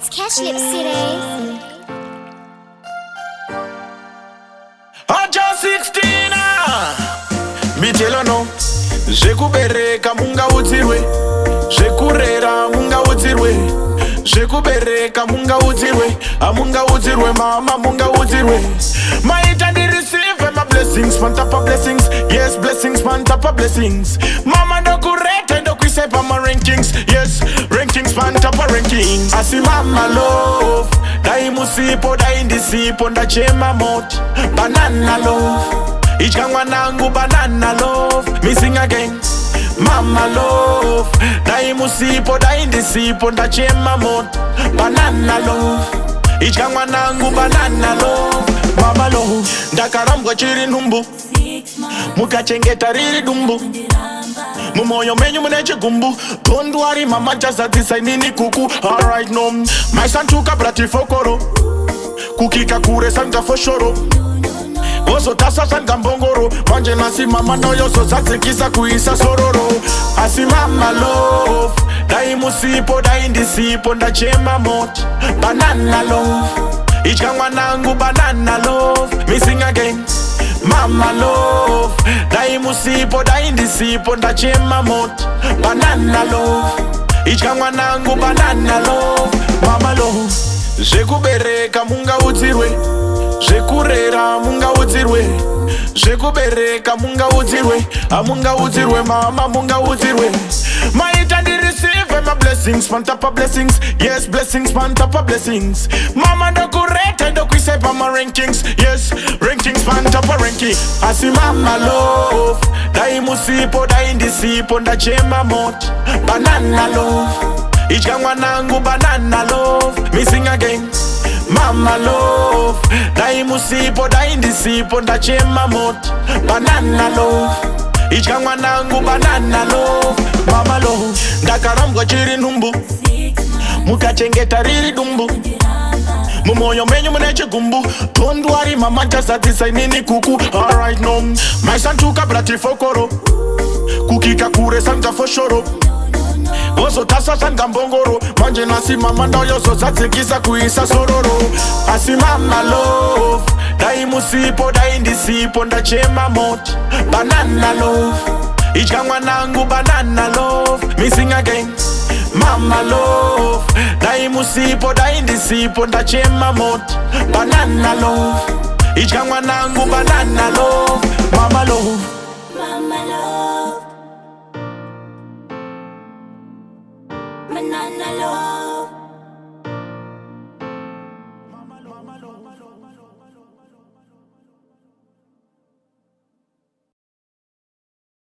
It's Cash Lip City. Aja 16 Mitelo no Zvekubereka mungaudzirwe Zvekurera mungaudzirwe Zvekubereka mungaudzirwe Amungaudzirwe mama mungaudzirwe Maita ndi receive my blessings on top of blessings. Yes, blessings on top of blessings. Mama ndokurete ndokwisepa my rankings. Yes, rankings on top of rankings. Asi mama love dai musipo dai ndisipo ndachema moti banana love ichka mwanangu banana love missing again. Mama love dai musipo dai ndisipo ndachema moti banana love ichka mwanangu banana love. Mama love ndakarambwa chiri nhumbu mukachengeta riri dumbu mumoyo menyu mune chigumbu. Don't worry mama chazadzisa inini kuku. Alright no my son tuka brati fokoro kukika kure sanga foshoro ozo tasa sanga mbongoro manje nasi mama noyozo zadzikisa kuisa sororo. Asi mama love dai musipo dai ndisipo ndachema moti banana love ichka mwanangu banana love missing again. Mama love dai musipo dai ndisipo ndachema moti banana love ichka mwanangu banana love. Mama love zvekubereka mungaudzirwe zvekurera mungaudzirwe zvekubereka mungaudzirwe amungaudzirwe mama mungaudzirwe. Maita ndi receive my blessings on top of blessings. Yes, blessings on top of blessings. Mama ndokurete ndokwisepa my rankings. Yes, rankings on top of rankings. Asi mama love dai musipo dai ndisipo ndachema moti banana love ichka mwanangu banana love missing again. Mama love dai musipo dai ndisipo ndachema moti banana love ichka mwanangu banana love. Mama love ndakarambwa chiri nhumbu mukachengeta riri dumbu mumoyo menyu mune chigumbu. Don't worry mama chazadzisa inini kuku. Alright no my son tuka brati fokoro kukika kure sanga foshoro ozo tasa sanga mbongoro manje nasi mama ndoyozo zadzikisa kuisa sororo. Asi mama love dai musipo dai ndisipo ndachema moti banana love ichka mwanangu banana love missing again. Mama love dai musipo dai ndisipo ndachema moti banana love ichka mwanangu banana love. Mama love